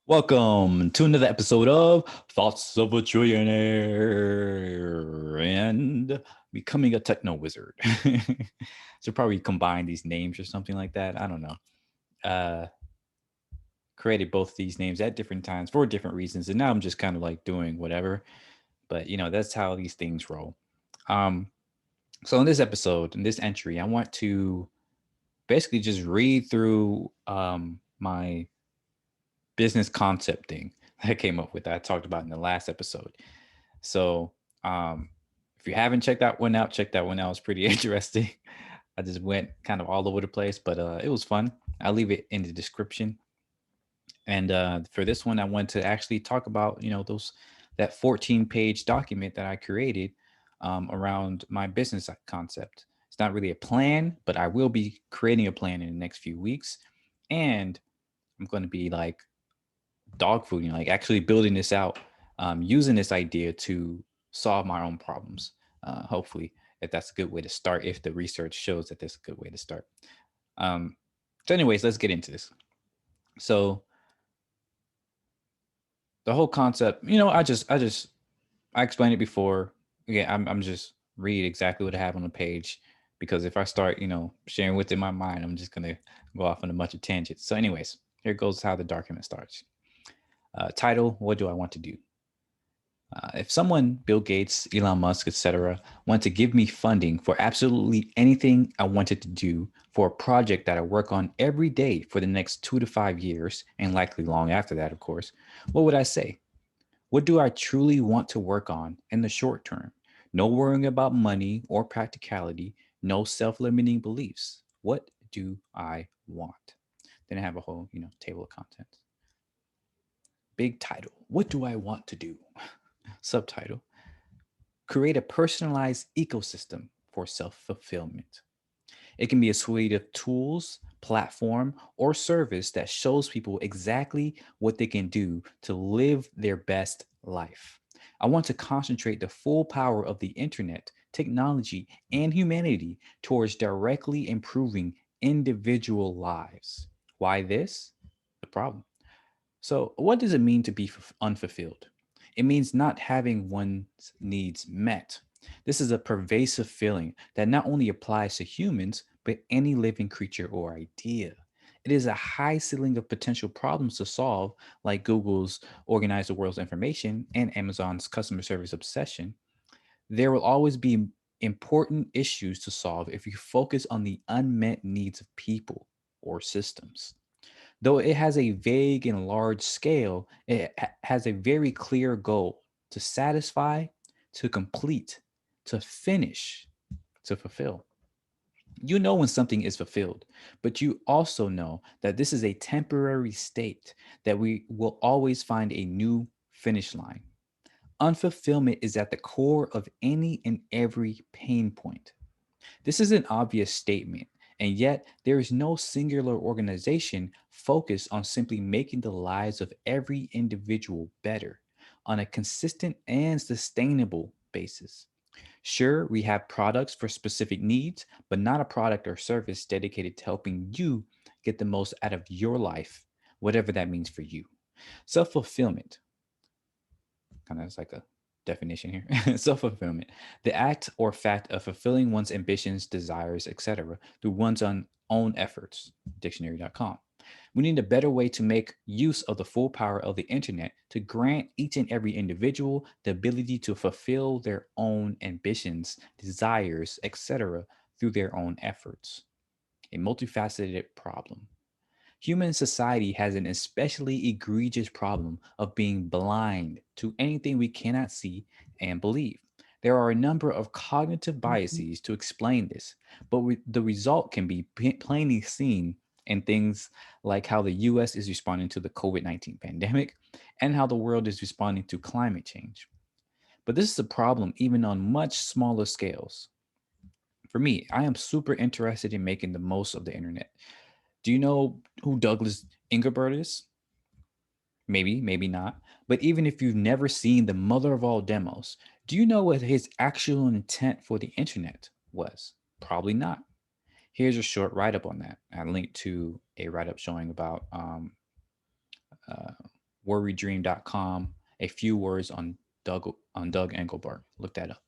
Welcome to another episode of Thoughts of a Trillionaire and Becoming a Techno Wizard. Should probably combine these names or something like that. I don't know. Uh, Created both these names at different times for different reasons, and now I'm just kind of like doing whatever. But that's how these things roll. Um, so in this episode, in this entry, I want to basically just read through my business concept thing that I came up with that I talked about in the last episode. So um, if you haven't checked that one out, check that one out. It's pretty interesting. I just went kind of all over the place, but it was fun. I'll leave it in the description. And for this one, I want to actually talk about that 14-page document that I created around my business concept. It's not really a plan, but I will be creating a plan in the next few weeks, and I'm going to be like dog food, like actually building this out, using this idea to solve my own problems. Hopefully, if that's a good way to start, if the research shows that that's a good way to start. Um, so, anyways, let's get into this. So, the whole concept, I explained it before. Again, I'm just read exactly what I have on the page because if I start, sharing what's in my mind, I'm just gonna go off on a bunch of tangents. So, anyways, here goes how the document starts. Title: What do I want to do? If someone, Bill Gates, Elon Musk, etc., want to give me funding for absolutely anything I wanted to do for a project that I work on every day for the next 2 to 5 years, and likely long after that, of course, what would I say? What do I truly want to work on in the short term? No worrying about money or practicality, no self limiting beliefs. What do I want? Then I have a whole, table of contents. Big title: What do I want to do? Subtitle: Create a personalized ecosystem for self fulfillment. It can be a suite of tools, platform, or service that shows people exactly what they can do to live their best life. I want to concentrate the full power of the internet, technology, and humanity towards directly improving individual lives. Why this? The problem. So, what does it mean to be unfulfilled? It means not having one's needs met. This is a pervasive feeling that not only applies to humans, but any living creature or idea. It is a high ceiling of potential problems to solve, like Google's organize the world's information and Amazon's customer service obsession. There will always be important issues to solve if you focus on the unmet needs of people or systems. Though it has a vague and large scale, it has a very clear goal: to satisfy, to complete, to finish, to fulfill. You know when something is fulfilled, but you also know that this is a temporary state, that we will always find a new finish line. Unfulfillment is at the core of any and every pain point. This is an obvious statement, and yet there is no singular organization focused on simply making the lives of every individual better on a consistent and sustainable basis. Sure, we have products for specific needs, but not a product or service dedicated to helping you get the most out of your life, whatever that means for you. Self fulfillment, kind of like a definition here. Self fulfillment: the act or fact of fulfilling one's ambitions, desires, etc., through one's own efforts. Dictionary.com. We need a better way to make use of the full power of the internet to grant each and every individual the ability to fulfill their own ambitions, desires, etc., through their own efforts. A multifaceted problem. Human society has an especially egregious problem of being blind to anything we cannot see and believe. There are a number of cognitive biases to explain this, but the result can be plainly seen in things like how the US is responding to the COVID-19 pandemic and how the world is responding to climate change. But this is a problem even on much smaller scales. For me, I am super interested in making the most of the internet. Do you know who Douglas Engelbart is? Maybe, maybe not. But even if you've never seen the mother of all demos, do you know what his actual intent for the internet was? Probably not. Here's a short write up on that. I linked to a write up showing about uh, worrydream.com, a few words on Doug Engelbart. Look that up.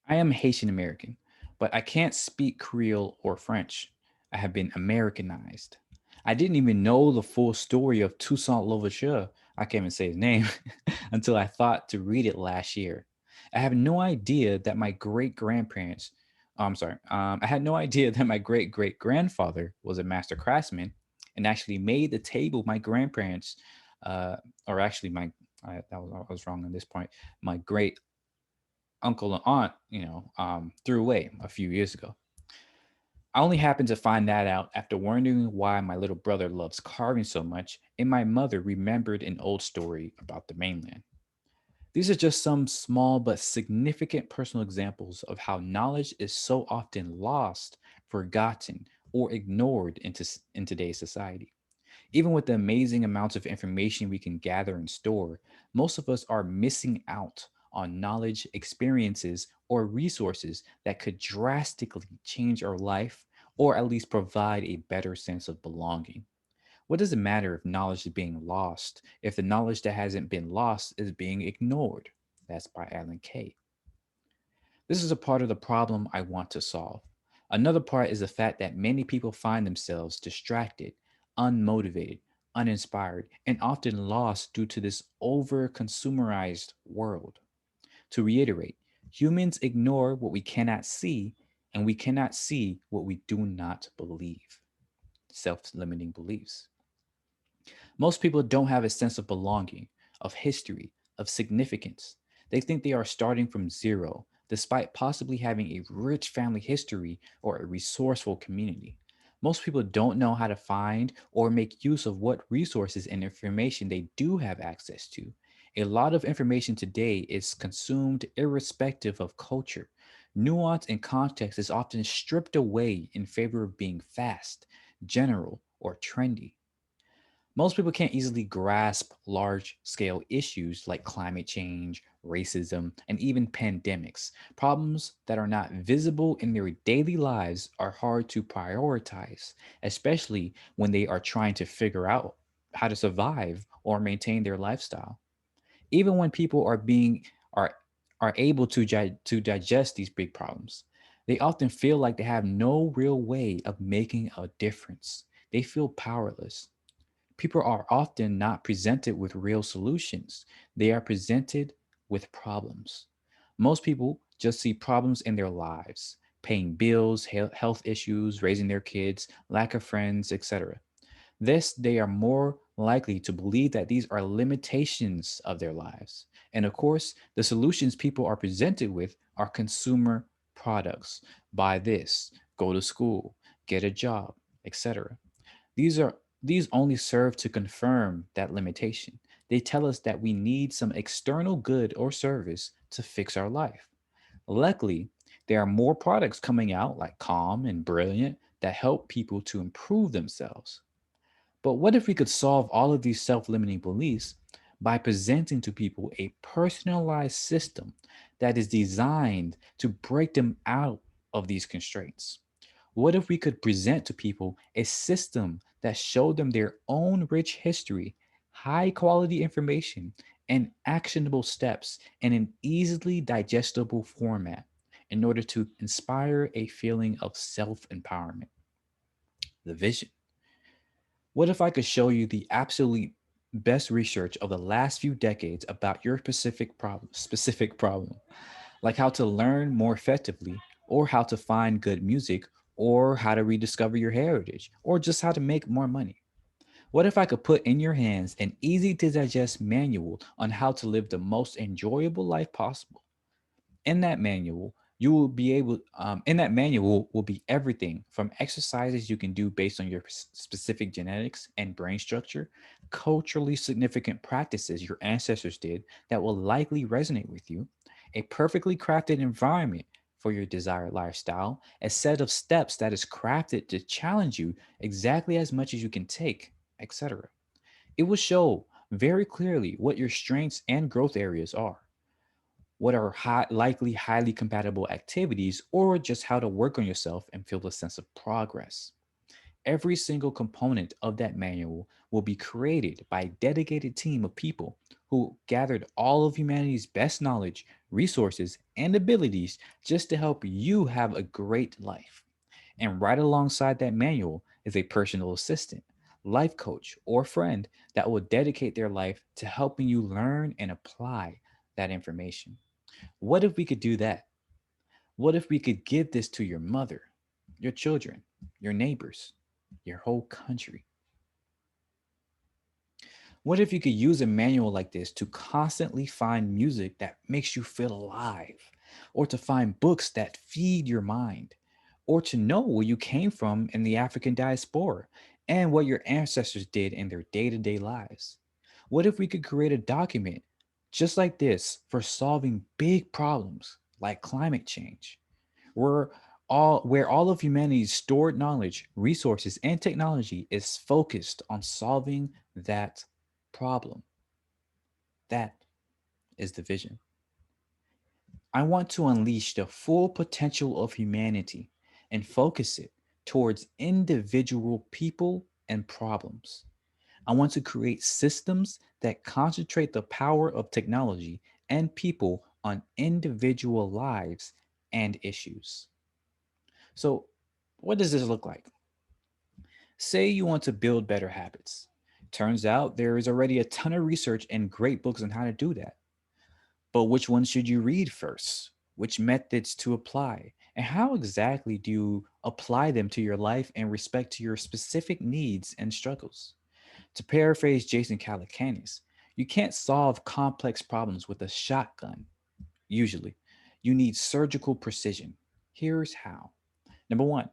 I am Haitian American, but I can't speak Creole or French. I have been Americanized. I didn't even know the full story of Toussaint Louverture. I can't even say his name until I thought to read it last year. I have no idea that my great grandparents, I'm sorry, I had no idea that my great great grandfather was a master craftsman and actually made the table my grandparents, uh, or actually I was wrong on this point. My great uncle and aunt, threw away a few years ago. I only happened to find that out after wondering why my little brother loves carving so much, and my mother remembered an old story about the mainland. These are just some small but significant personal examples of how knowledge is so often lost, forgotten, or ignored in today's society. Even with the amazing amounts of information we can gather and store, most of us are missing out on knowledge, experiences, or resources that could drastically change our life or at least provide a better sense of belonging. What does it matter if knowledge is being lost if the knowledge that hasn't been lost is being ignored? That's by Alan Kay. This is a part of the problem I want to solve. Another part is the fact that many people find themselves distracted, unmotivated, uninspired, and often lost due to this over consumerized world. To reiterate, humans ignore what we cannot see, and we cannot see what we do not believe. Self limiting beliefs. Most people don't have a sense of belonging, of history, of significance. They think they are starting from zero, despite possibly having a rich family history or a resourceful community. Most people don't know how to find or make use of what resources and information they do have access to. A lot of information today is consumed irrespective of culture. Nuance and context is often stripped away in favor of being fast, general, or trendy. Most people can't easily grasp large scale issues like climate change, racism, and even pandemics. Problems that are not visible in their daily lives are hard to prioritize, especially when they are trying to figure out how to survive or maintain their lifestyle. Even when people are are able to digest these big problems, they often feel like they have no real way of making a difference. They feel powerless. People are often not presented with real solutions. They are presented with problems. Most people just see problems in their lives, paying bills, health issues, raising their kids, lack of friends, etc. This, they are more likely to believe that these are limitations of their lives. And of course, the solutions people are presented with are consumer products. Buy this, go to school, get a job, etc. These are these only serve to confirm that limitation. They tell us that we need some external good or service to fix our life. Luckily, there are more products coming out like Calm and Brilliant that help people to improve themselves. But what if we could solve all of these self limiting beliefs by presenting to people a personalized system that is designed to break them out of these constraints? What if we could present to people a system that showed them their own rich history, high quality information, and actionable steps in an easily digestible format in order to inspire a feeling of self empowerment? The vision. What if I could show you the absolute best research of the last few decades about your specific problem, like how to learn more effectively, or how to find good music, or how to rediscover your heritage, or just how to make more money? What if I could put in your hands an easy to digest manual on how to live the most enjoyable life possible? In that manual, you will be able in that manual will be everything from exercises you can do based on your specific genetics and brain structure, culturally significant practices your ancestors did that will likely resonate with you, a perfectly crafted environment for your desired lifestyle, a set of steps that is crafted to challenge you exactly as much as you can take, etc. It will show very clearly what your strengths and growth areas are, what are likely highly compatible activities, or just how to work on yourself and feel a sense of progress. Every single component of that manual will be created by a dedicated team of people who gathered all of humanity's best knowledge, resources, and abilities just to help you have a great life. And right alongside that manual is a personal assistant, life coach, or friend that will dedicate their life to helping you learn and apply that information. What if we could do that? What if we could give this to your mother, your children, your neighbors, your whole country? What if you could use a manual like this to constantly find music that makes you feel alive, or to find books that feed your mind, or to know where you came from in the African diaspora and what your ancestors did in their day to day lives? What if we could create a document just like this for solving big problems like climate change, where all of humanity's stored knowledge, resources, and technology is focused on solving that problem? That is the vision. I want to unleash the full potential of humanity and focus it towards individual people and problems. I want to create systems that concentrate the power of technology and people on individual lives and issues. So, what does this look like? Say you want to build better habits. Turns out there is already a ton of research and great books on how to do that. But which ones should you read first? Which methods to apply? And how exactly do you apply them to your life and respect to your specific needs and struggles? To paraphrase Jason Calacanis, you can't solve complex problems with a shotgun, usually. You need surgical precision. Here's how. Number one,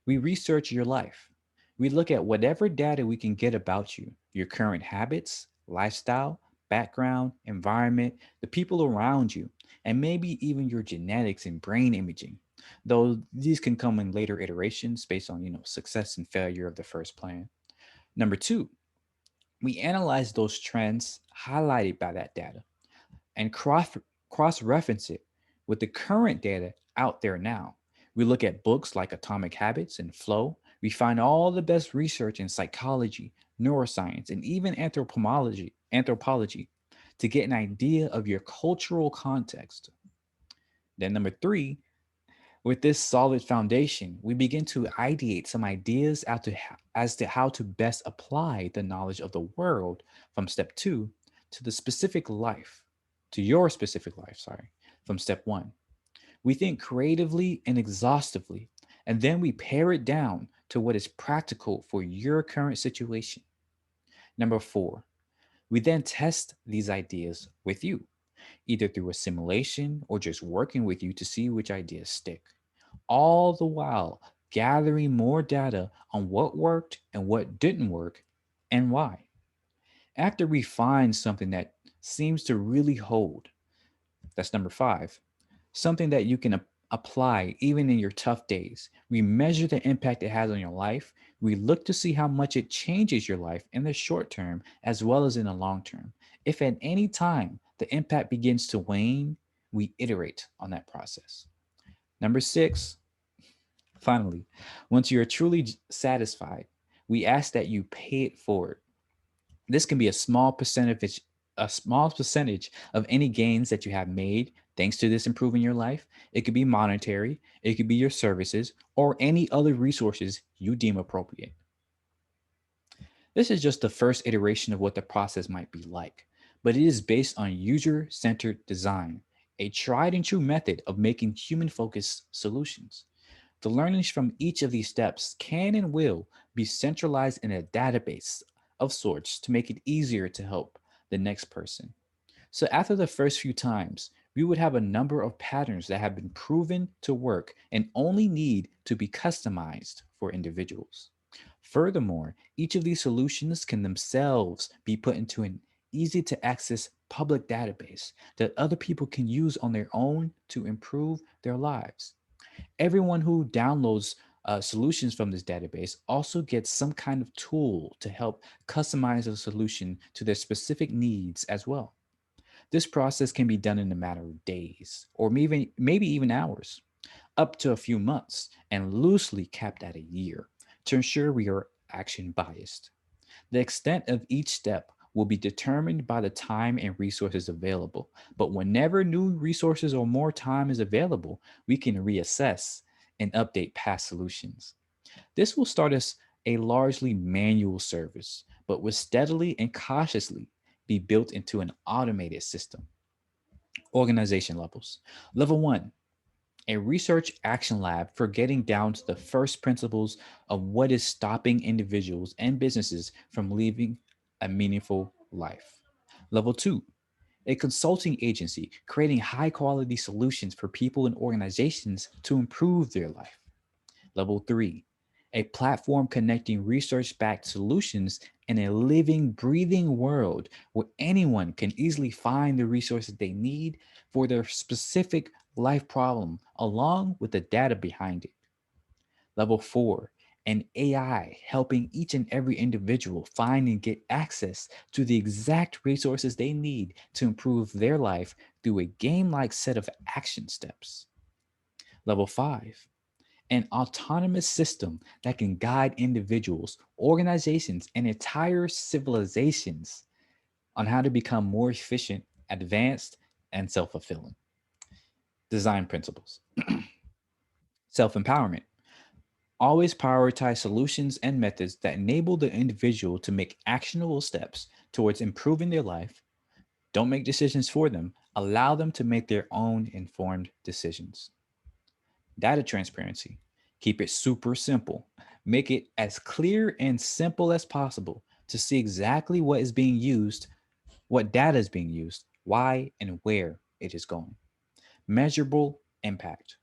we research your life. We look at whatever data we can get about you, your current habits, lifestyle, background, environment, the people around you, and maybe even your genetics and brain imaging. Though these can come in later iterations based on, success and failure of the first plan. Number two, we analyze those trends highlighted by that data and cross reference it with the current data out there now. We look at books like Atomic Habits and Flow. We find all the best research in psychology, neuroscience, and even anthropology to get an idea of your cultural context. Then number 3, with this solid foundation, we begin to ideate some ideas as to how to best apply the knowledge of the world from step 2 to the specific life, to your specific life, sorry, from step 1. We think creatively and exhaustively, and then we pare it down to what is practical for your current situation. Number 4, we then test these ideas with you, either through a simulation or just working with you to see which ideas stick, all the while gathering more data on what worked and what didn't work and why. After we find something that seems to really hold, that's number 5, something that you can apply even in your tough days. We measure the impact it has on your life. We look to see how much it changes your life in the short term as well as in the long term. If at any time the impact begins to wane, we iterate on that process. Number 6, finally, once you're truly satisfied, we ask that you pay it forward. This can be a small percentage of any gains that you have made thanks to this improving your life. It could be monetary, it could be your services, or any other resources you deem appropriate. This is just the first iteration of what the process might be like, but it is based on user centered design, a tried and true method of making human focused solutions. The learnings from each of these steps can and will be centralized in a database of sorts to make it easier to help the next person. So, after the first few times, we would have a number of patterns that have been proven to work and only need to be customized for individuals. Furthermore, each of these solutions can themselves be put into an easy to access public database that other people can use on their own to improve their lives. Everyone who downloads solutions from this database also gets some kind of tool to help customize a solution to their specific needs as well. This process can be done in a matter of days or maybe even hours, up to a few months, and loosely capped at a year. to ensure we are action biased. The extent of each step will be determined by the time and resources available. But whenever new resources or more time is available, we can reassess and update past solutions. This will start us a largely manual service, but will steadily and cautiously be built into an automated system. Organization levels. Level one, a research action lab for getting down to the first principles of what is stopping individuals and businesses from living a meaningful life. Level two, a consulting agency creating high quality solutions for people and organizations to improve their life. Level three, a platform connecting research backed solutions in a living, breathing world where anyone can easily find the resources they need for their specific life problem, along with the data behind it. Level four, an AI helping each and every individual find and get access to the exact resources they need to improve their life through a game like set of action steps. Level five, an autonomous system that can guide individuals, organizations, and entire civilizations on how to become more efficient, advanced, and self fulfilling. Design principles. Self empowerment. Always prioritize solutions and methods that enable the individual to make actionable steps towards improving their life. Don't make decisions for them, allow them to make their own informed decisions. Data transparency. Keep it super simple. Make it as clear and simple as possible to see exactly what is being used, what data is being used, why, and where it is going. Measurable impact.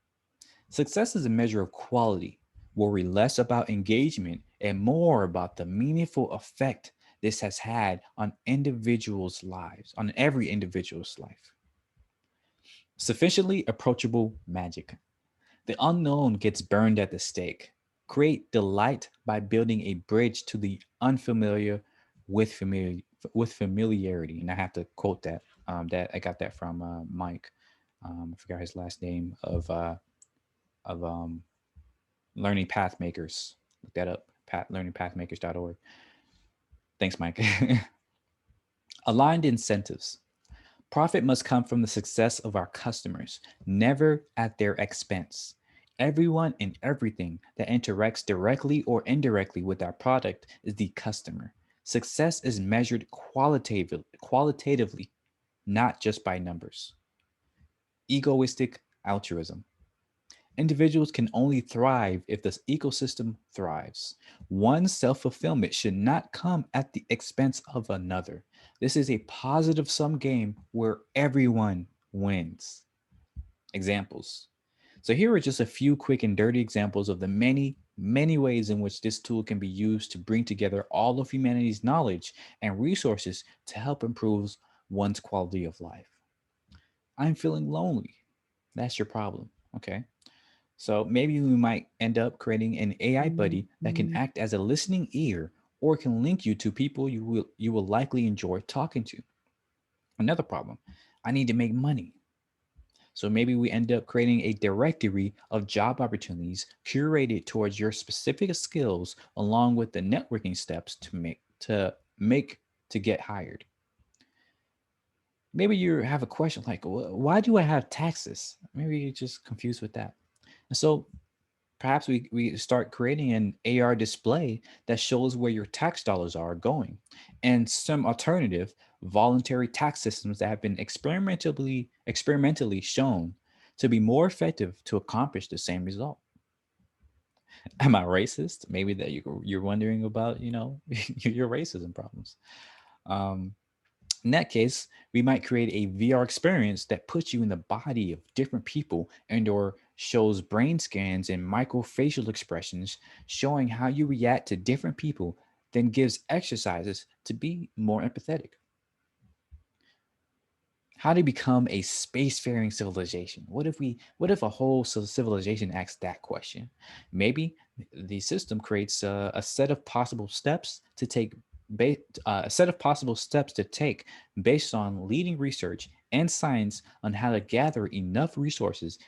Success is a measure of quality, worry less about engagement and more about the meaningful effect this has had on individuals' lives, on every individual's life. Sufficiently approachable magic. The unknown gets burned at the stake. Create delight by building a bridge to the unfamiliar with familiarity. And I have to quote that. That I got that from Mike. I forgot his last name of Learning Path Makers. Look that up. Learningpathmakers.org. Thanks, Mike. Aligned incentives. Profit must come from the success of our customers, never at their expense. Everyone and everything that interacts directly or indirectly with our product is the customer. Success is measured qualitatively, not just by numbers. Egoistic altruism. Individuals can only thrive if the ecosystem thrives. One self fulfillment should not come at the expense of another. This is a positive sum game where everyone wins. Examples. So, here are just a few quick and dirty examples of the many, many ways in which this tool can be used to bring together all of humanity's knowledge and resources to help improve one's quality of life. I'm feeling lonely. That's your problem. Okay. So maybe we might end up creating an AI buddy that can act as a listening ear or can link you to people you will likely enjoy talking to. Another problem, I need to make money. So maybe we end up creating a directory of job opportunities curated towards your specific skills along with the networking steps to make to get hired. Maybe you have a question like, why do I have taxes? Maybe you're just confused with that. And so perhaps we start creating an AR display that shows where your tax dollars are going, and some alternative voluntary tax systems that have been experimentally shown to be more effective to accomplish the same result. Am I racist? Maybe that you're wondering about, your racism problems. Um, in that case, we might create a VR experience that puts you in the body of different people and or shows brain scans and microfacial expressions showing how you react to different people, then gives exercises to be more empathetic. How to become a spacefaring civilization? What if a whole civilization asks that question? Maybe the system creates a set of possible steps to take a set of possible steps to take based on leading research and science on how to gather enough resources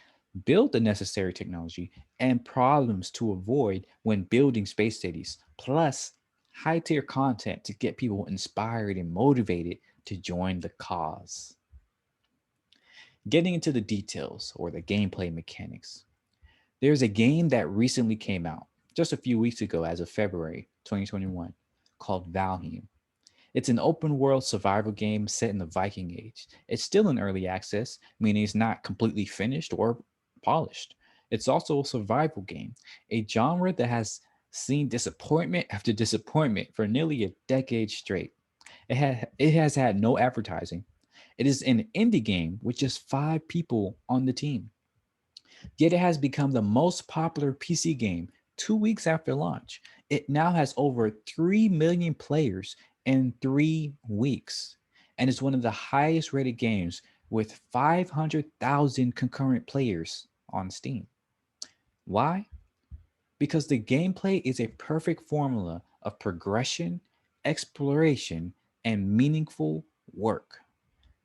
build the necessary technology, and problems to avoid when building space cities, plus high tier content to get people inspired and motivated to join the cause. Getting into the details or the gameplay mechanics, there's a game that recently came out just a few weeks ago as of February 2021 called Valheim. It's an open world survival game set in the Viking Age. It's still in early access, meaning it's not completely finished or polished. It's also a survival game, a genre that has seen disappointment after disappointment for nearly a decade straight. It has had no advertising. It is an indie game with just 5 people on the team. Yet it has become the most popular PC game 2 weeks after launch. It now has over 3 million players in 3 weeks and is one of the highest rated games with 500,000 concurrent players on Steam. Why? Because the gameplay is a perfect formula of progression, exploration, and meaningful work.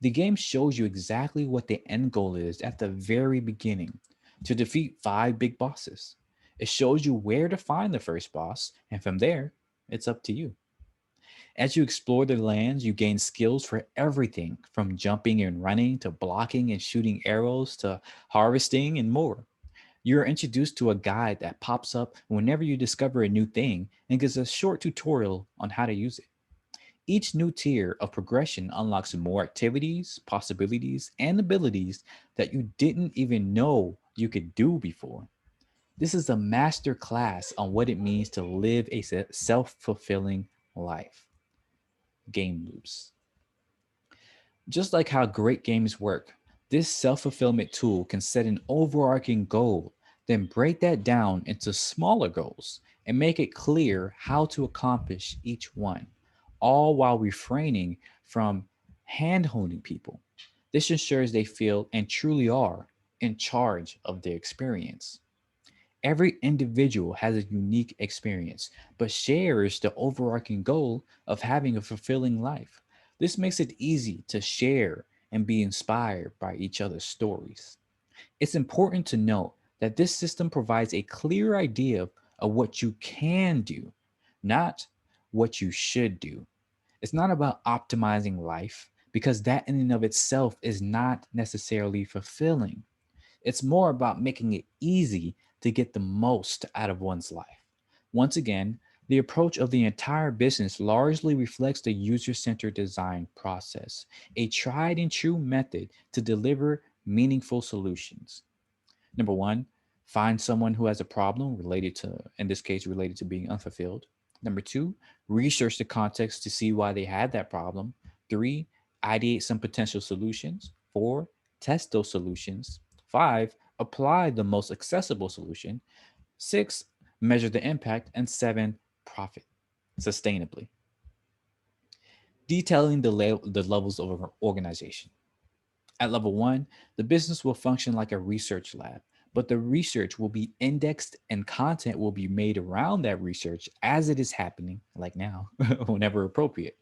The game shows you exactly what the end goal is at the very beginning to defeat 5 big bosses. It shows you where to find the first boss, and from there, it's up to you. As you explore the lands, you gain skills for everything from jumping and running to blocking and shooting arrows to harvesting and more. You're introduced to a guide that pops up whenever you discover a new thing and gives a short tutorial on how to use it. Each new tier of progression unlocks more activities, possibilities, and abilities that you didn't even know you could do before. This is a master class on what it means to live a self fulfilling life. Game loops. Just like how great games work, this self fulfillment tool can set an overarching goal, then break that down into smaller goals and make it clear how to accomplish each one, all while refraining from hand holding people. This ensures they feel and truly are in charge of their experience. Every individual has a unique experience, but shares the overarching goal of having a fulfilling life. This makes it easy to share and be inspired by each other's stories. It's important to note that this system provides a clear idea of what you can do, not what you should do. It's not about optimizing life because that in and of itself is not necessarily fulfilling. It's more about making it easy to get the most out of one's life. Once again, the approach of the entire business largely reflects the user centered design process, a tried and true method to deliver meaningful solutions. Number one, find someone who has a problem related to, in this case, related to being unfulfilled. Number two, research the context to see why they had that problem. Three, ideate some potential solutions. Four, test those solutions. Five, apply the most accessible solution. Six, measure the impact. And seven, profit sustainably. Detailing the levels of organization. At level one, the business will function like a research lab, but the research will be indexed and content will be made around that research as it is happening, like now, whenever appropriate.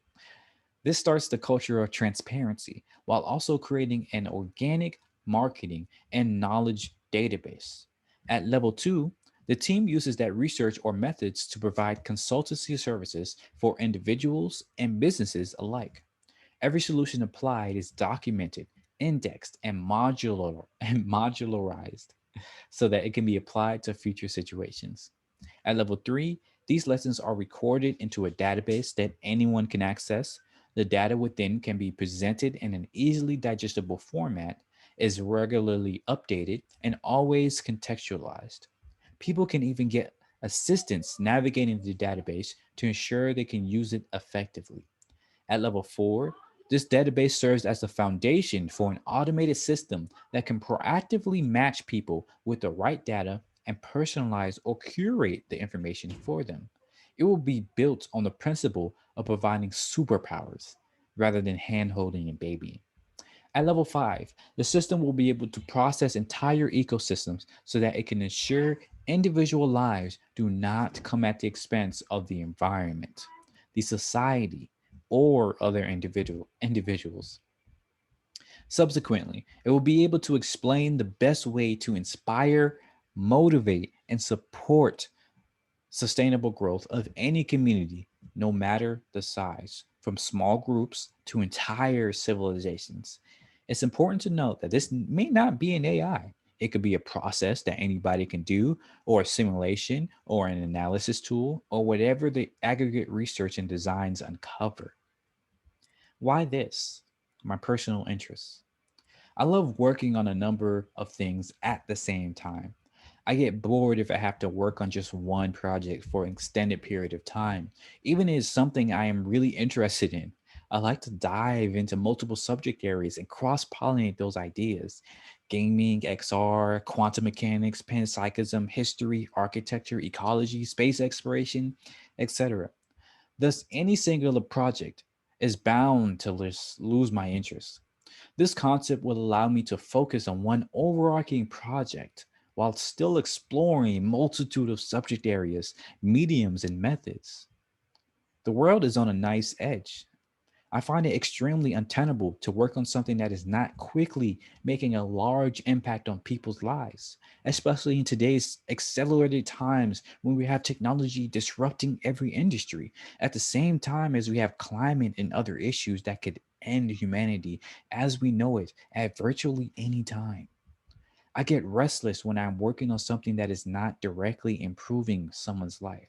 This starts the culture of transparency while also creating an organic marketing and knowledge database. At level two, the team uses that research or methods to provide consultancy services for individuals and businesses alike. Every solution applied is documented, indexed, and modularized so that it can be applied to future situations. At level three, these lessons are recorded into a database that anyone can access. The data within can be presented in an easily digestible format, is regularly updated, and always contextualized. People can even get assistance navigating the database to ensure they can use it effectively. At level four, this database serves as the foundation for an automated system that can proactively match people with the right data and personalize or curate the information for them. It will be built on the principle of providing superpowers rather than hand holding and babying. At level five, the system will be able to process entire ecosystems so that it can ensure individual lives do not come at the expense of the environment, the society, or other individuals. Subsequently, it will be able to explain the best way to inspire, motivate, and support sustainable growth of any community, no matter the size, from small groups to entire civilizations. It's important to note that this may not be an AI. It could be a process that anybody can do, or a simulation, or an analysis tool, or whatever the aggregate research and designs uncover. Why this? My personal interests. I love working on a number of things at the same time. I get bored if I have to work on just one project for an extended period of time, even if it's something I am really interested in. I like to dive into multiple subject areas and cross pollinate those ideas: gaming, XR, quantum mechanics, panpsychism, history, architecture, ecology, space exploration, etc. Thus, any singular project is bound to lose my interest. This concept will allow me to focus on one overarching project while still exploring a multitude of subject areas, mediums, and methods. The world is on a nice edge. I find it extremely untenable to work on something that is not quickly making a large impact on people's lives, especially in today's accelerated times when we have technology disrupting every industry, at the same time as we have climate and other issues that could end humanity as we know it at virtually any time. I get restless when I'm working on something that is not directly improving someone's life.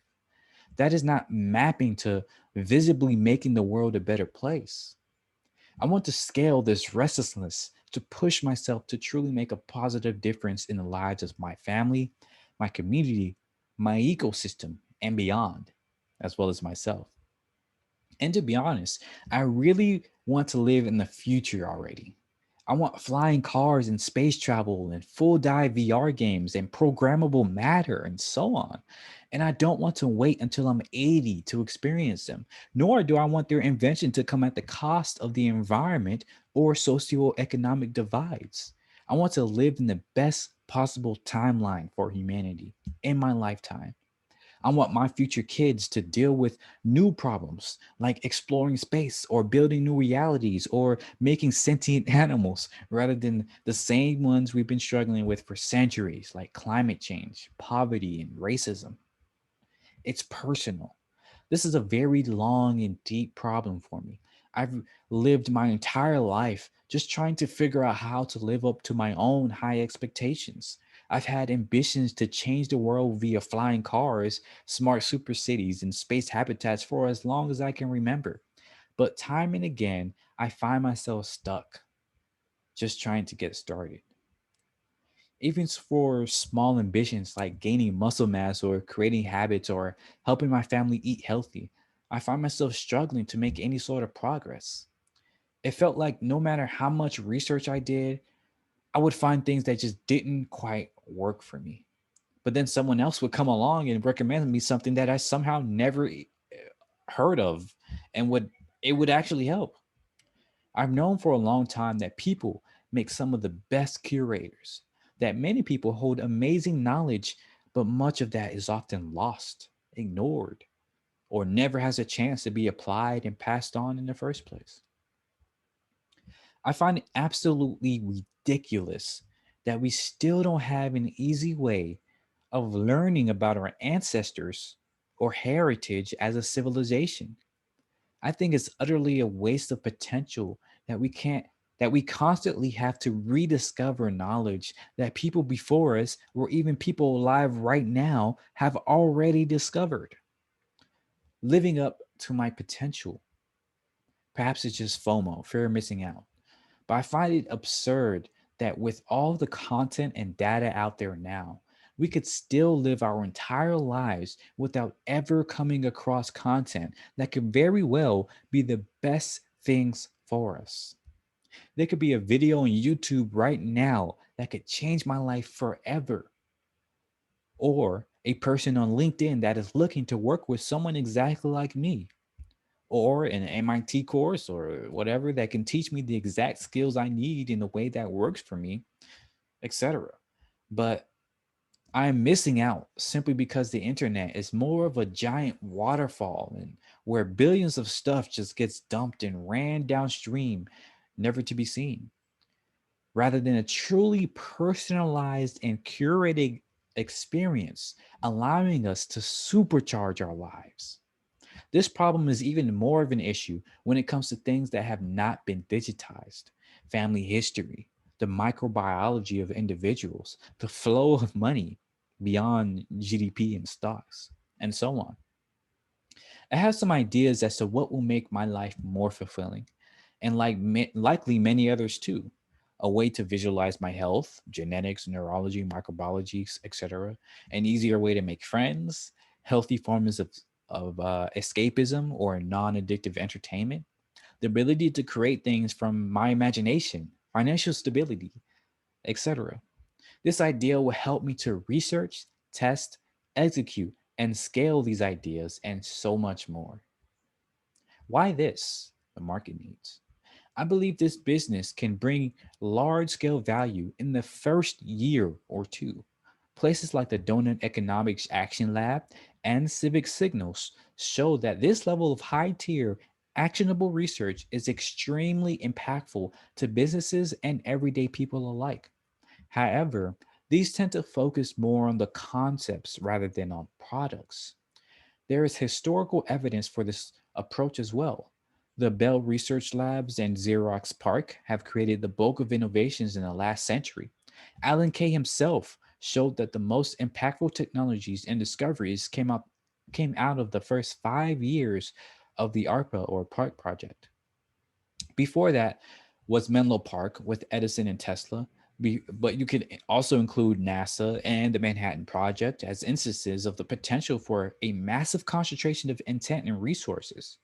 That is not mapping to visibly making the world a better place. I want to scale this restlessness to push myself to truly make a positive difference in the lives of my family, my community, my ecosystem, and beyond, as well as myself. And to be honest, I really want to live in the future already. I want flying cars and space travel and full dive VR games and programmable matter and so on. And I don't want to wait until I'm 80 to experience them, nor do I want their invention to come at the cost of the environment or socioeconomic divides. I want to live in the best possible timeline for humanity in my lifetime. I want my future kids to deal with new problems like exploring space or building new realities or making sentient animals rather than the same ones we've been struggling with for centuries, like climate change, poverty, and racism. It's personal. This is a very long and deep problem for me. I've lived my entire life just trying to figure out how to live up to my own high expectations. I've had ambitions to change the world via flying cars, smart super cities, and space habitats for as long as I can remember. But time and again, I find myself stuck just trying to get started. Even for small ambitions like gaining muscle mass or creating habits or helping my family eat healthy, I find myself struggling to make any sort of progress. It felt like no matter how much research I did, I would find things that just didn't quite work for me. But then someone else would come along and recommend me something that I somehow never heard of and would actually help. I've known for a long time that people make some of the best curators, that many people hold amazing knowledge, but much of that is often lost, ignored, or never has a chance to be applied and passed on in the first place. I find it absolutely ridiculous that we still don't have an easy way of learning about our ancestors or heritage as a civilization. I think it's utterly a waste of potential that we constantly have to rediscover knowledge that people before us or even people alive right now have already discovered. Living up to my potential. Perhaps it's just FOMO, fear of missing out. But I find it absurd that with all the content and data out there now, we could still live our entire lives without ever coming across content that could very well be the best things for us. There could be a video on YouTube right now that could change my life forever, or a person on LinkedIn that is looking to work with someone exactly like me, or an MIT course or whatever that can teach me the exact skills I need in a way that works for me, etc. But I'm missing out simply because the internet is more of a giant waterfall and where billions of stuff just gets dumped and ran downstream, never to be seen. rather than a truly personalized and curated experience, allowing us to supercharge our lives. This problem is even more of an issue when it comes to things that have not been digitized: family history, the microbiology of individuals, the flow of money beyond GDP and stocks, and so on. I have some ideas as to what will make my life more fulfilling, and likely many others too. A way to visualize my health, genetics, neurology, microbiology, etc. An easier way to make friends, healthy forms of escapism or non-addictive entertainment, the ability to create things from my imagination, financial stability, etc. This idea will help me to research, test, execute, and scale these ideas and so much more. Why this? The market needs. I believe this business can bring large scale value in the first year or two. Places like the Donut Economics Action Lab and Civic Signals show that this level of high tier, actionable research is extremely impactful to businesses and everyday people alike. However, these tend to focus more on the concepts rather than on products. There is historical evidence for this approach as well. The Bell Research Labs and Xerox PARC have created the bulk of innovations in the last century. Alan Kay himself showed that the most impactful technologies and discoveries came out of the first 5 years of the ARPA or PARC project. Before that was Menlo Park with Edison and Tesla. But you could also include NASA and the Manhattan Project as instances of the potential for a massive concentration of intent and resources.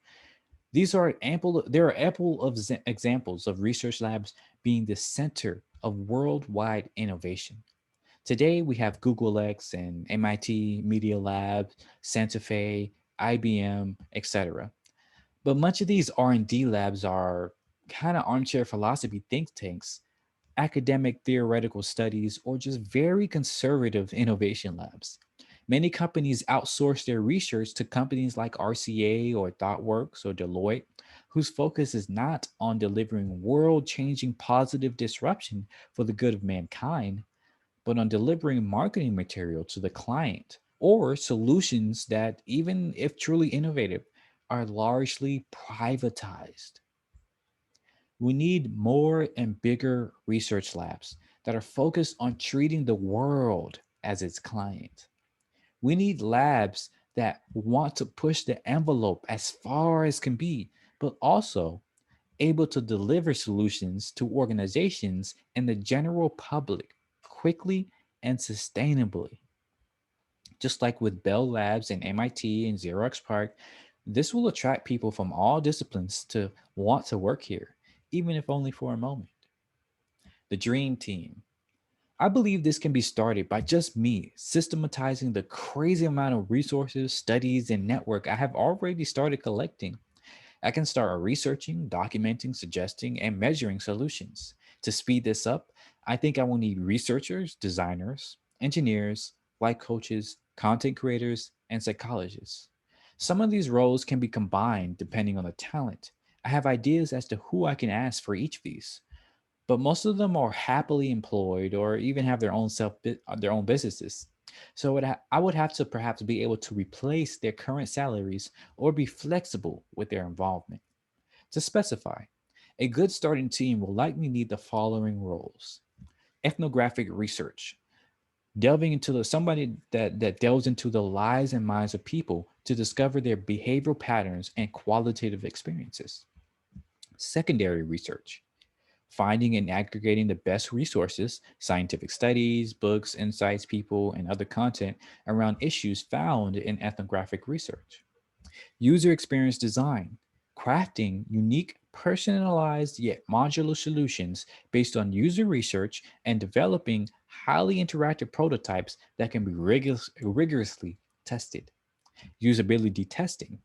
There are ample of examples of research labs being the center of worldwide innovation. Today we have Google X and MIT Media Lab, Santa Fe, IBM, etc. But much of these R&D labs are kind of armchair philosophy think tanks, academic theoretical studies, or just very conservative innovation labs. Many companies outsource their research to companies like RCA or ThoughtWorks or Deloitte, whose focus is not on delivering world changing positive disruption for the good of mankind, but on delivering marketing material to the client or solutions that, even if truly innovative, are largely privatized. We need more and bigger research labs that are focused on treating the world as its client. We need labs that want to push the envelope as far as can be, but also able to deliver solutions to organizations and the general public quickly and sustainably. Just like with Bell Labs and MIT and Xerox PARC, this will attract people from all disciplines to want to work here, even if only for a moment. The dream team. I believe this can be started by just me systematizing the crazy amount of resources, studies, and network I have already started collecting. I can start researching, documenting, suggesting, and measuring solutions. To speed this up, I think I will need researchers, designers, engineers, life coaches, content creators, and psychologists. Some of these roles can be combined depending on the talent. I have ideas as to who I can ask for each of these, but most of them are happily employed or even have their own businesses. So I would have to perhaps be able to replace their current salaries or be flexible with their involvement. To specify, a good starting team will likely need the following roles: ethnographic research, delving into somebody that delves into the lives and minds of people to discover their behavioral patterns and qualitative experiences; secondary research, finding and aggregating the best resources, scientific studies, books, insights, people, and other content around issues found in ethnographic research; user experience design, crafting unique, personalized yet modular solutions based on user research and developing highly interactive prototypes that can be rigorously tested; usability testing,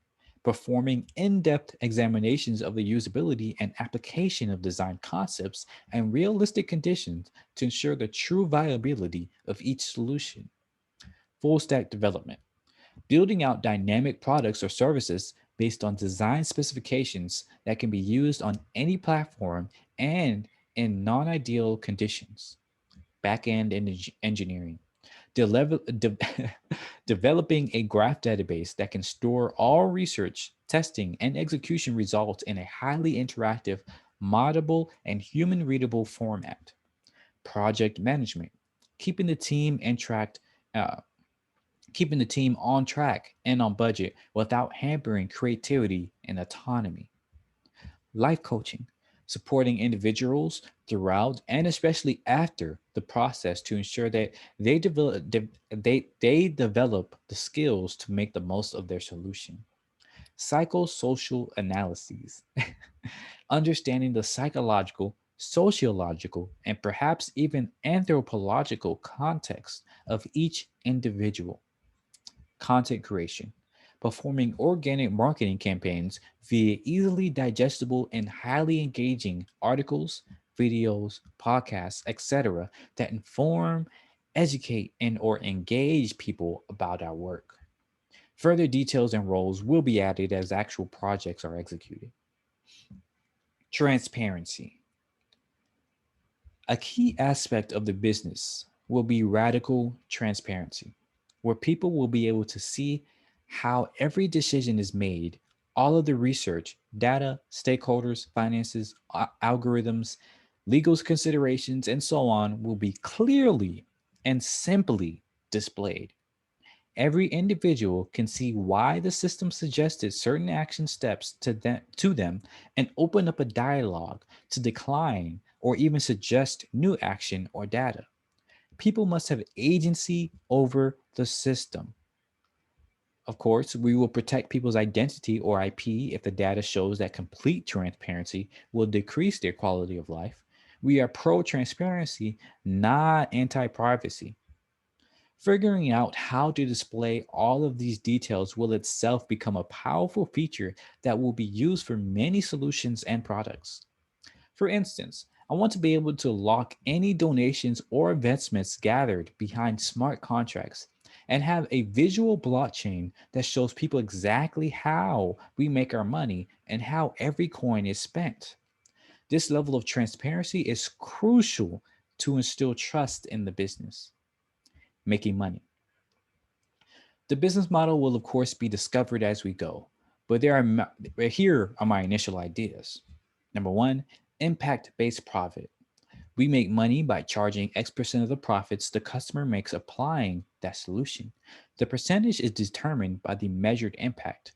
performing in depth examinations of the usability and application of design concepts and realistic conditions to ensure the true viability of each solution; full stack development, building out dynamic products or services based on design specifications that can be used on any platform and in non-ideal conditions, back-end engineering, developing a graph database that can store all research, testing, and execution results in a highly interactive, moddable, and human-readable format. Project management, keeping the team and tracked, uh, keeping the team on track and on budget without hampering creativity and autonomy. Life coaching, supporting individuals throughout and especially after the process to ensure that they develop the skills to make the most of their solution. Psychosocial analyses, understanding the psychological, sociological, and perhaps even anthropological context of each individual. Content creation, performing organic marketing campaigns via easily digestible and highly engaging articles, videos, podcasts, etc., that inform, educate, and or engage people about our work. Further details and roles will be added as actual projects are executed. Transparency. A key aspect of the business will be radical transparency, where people will be able to see how every decision is made, all of the research, data, stakeholders, finances, algorithms, legal considerations, and so on will be clearly and simply displayed. Every individual can see why the system suggested certain action steps to them and open up a dialogue to decline or even suggest new action or data. People must have agency over the system. Of course, we will protect people's identity or IP if the data shows that complete transparency will decrease their quality of life. We are pro transparency, not anti privacy. Figuring out how to display all of these details will itself become a powerful feature that will be used for many solutions and products. For instance, I want to be able to lock any donations or investments gathered behind smart contracts and have a visual blockchain that shows people exactly how we make our money and how every coin is spent. This level of transparency is crucial to instill trust in the business. Making money. The business model will, of course, be discovered as we go, but here are my initial ideas. Number one, impact based profit. We make money by charging X% of the profits the customer makes applying that solution. The percentage is determined by the measured impact.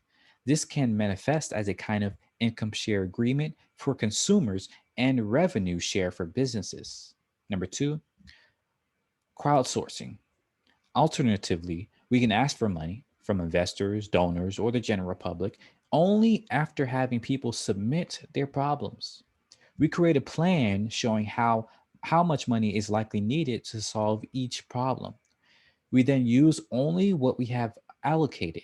This can manifest as a kind of income share agreement for consumers and revenue share for businesses. Number two, crowdsourcing. Alternatively, we can ask for money from investors, donors, or the general public only after having people submit their problems. We create a plan showing how much money is likely needed to solve each problem. We then use only what we have allocated.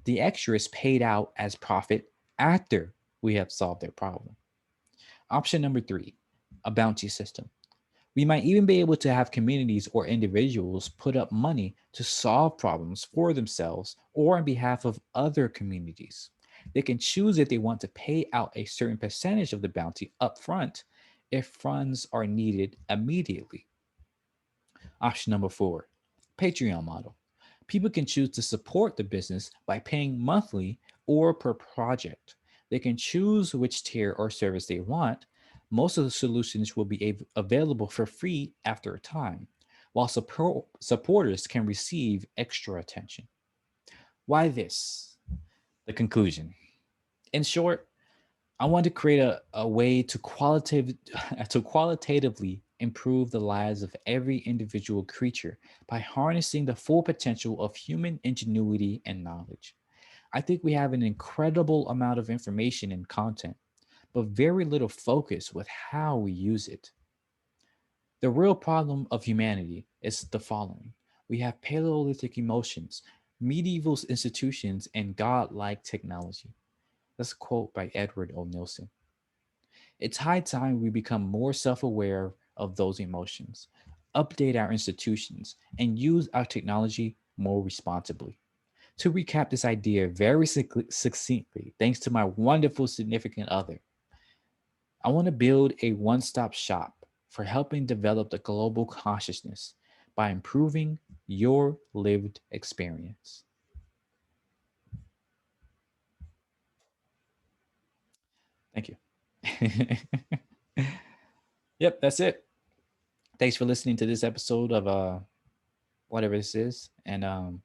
The extra is paid out as profit after we have solved their problem. Option number three, a bounty system. We might even be able to have communities or individuals put up money to solve problems for themselves or on behalf of other communities. They can choose if they want to pay out a certain percentage of the bounty upfront if funds are needed immediately. Option number four, Patreon model. People can choose to support the business by paying monthly or per project. They can choose which tier or service they want. Most of the solutions will be available for free after a time, while supporters can receive extra attention. Why this? The conclusion. In short, I want to create a way to to qualitatively improve the lives of every individual creature by harnessing the full potential of human ingenuity and knowledge. I think we have an incredible amount of information and content, but very little focus with how we use it. The real problem of humanity is the following: we have Paleolithic emotions, medieval institutions, and godlike technology. That's a quote by Edward O. Nilsson. It's high time we become more self aware of those emotions, update our institutions, and use our technology more responsibly. To recap this idea very succinctly, thanks to my wonderful significant other, I want to build a one stop shop for helping develop the global consciousness by improving your lived experience. Thank you. Yep, that's it. Thanks for listening to this episode of whatever this is. And I'm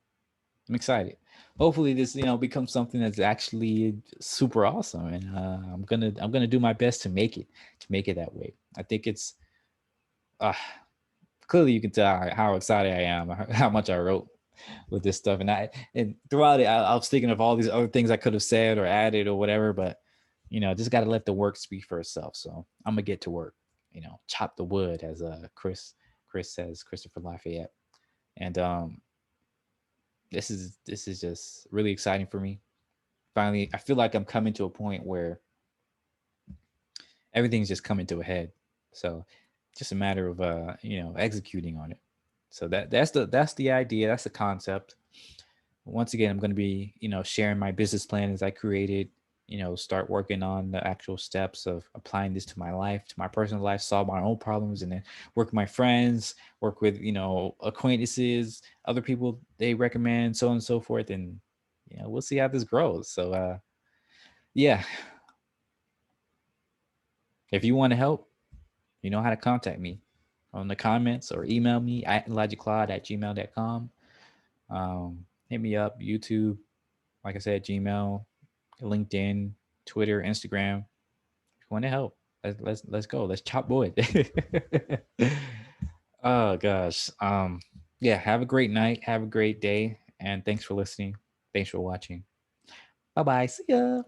excited. Hopefully this, becomes something that's actually super awesome. And I'm gonna do my best to make it that way. I think it's uh clearly you can tell how excited I am, how much I wrote with this stuff. And throughout it, I was thinking of all these other things I could have said or added or whatever, but just got to let the work speak for itself. So I'm gonna get to work. Chop the wood, as Chris says, Christopher Lafayette. And this is just really exciting for me. Finally, I feel like I'm coming to a point where everything's just coming to a head. So just a matter of executing on it. So that's the idea. That's the concept. Once again, I'm going to be sharing my business plan as I created. Start working on the actual steps of applying this to my life, to my personal life, solve my own problems, and then work with my friends, work with acquaintances, other people they recommend, so on and so forth, and we'll see how this grows. So yeah, if you want to help, you know how to contact me on the comments or email me at elijahcloud@gmail.com. Hit me up, YouTube, like I said, Gmail, LinkedIn, Twitter, Instagram. If you want to help, let's go. Let's chop wood. Oh gosh. Yeah, have a great night. Have a great day. And thanks for listening. Thanks for watching. Bye bye. See ya.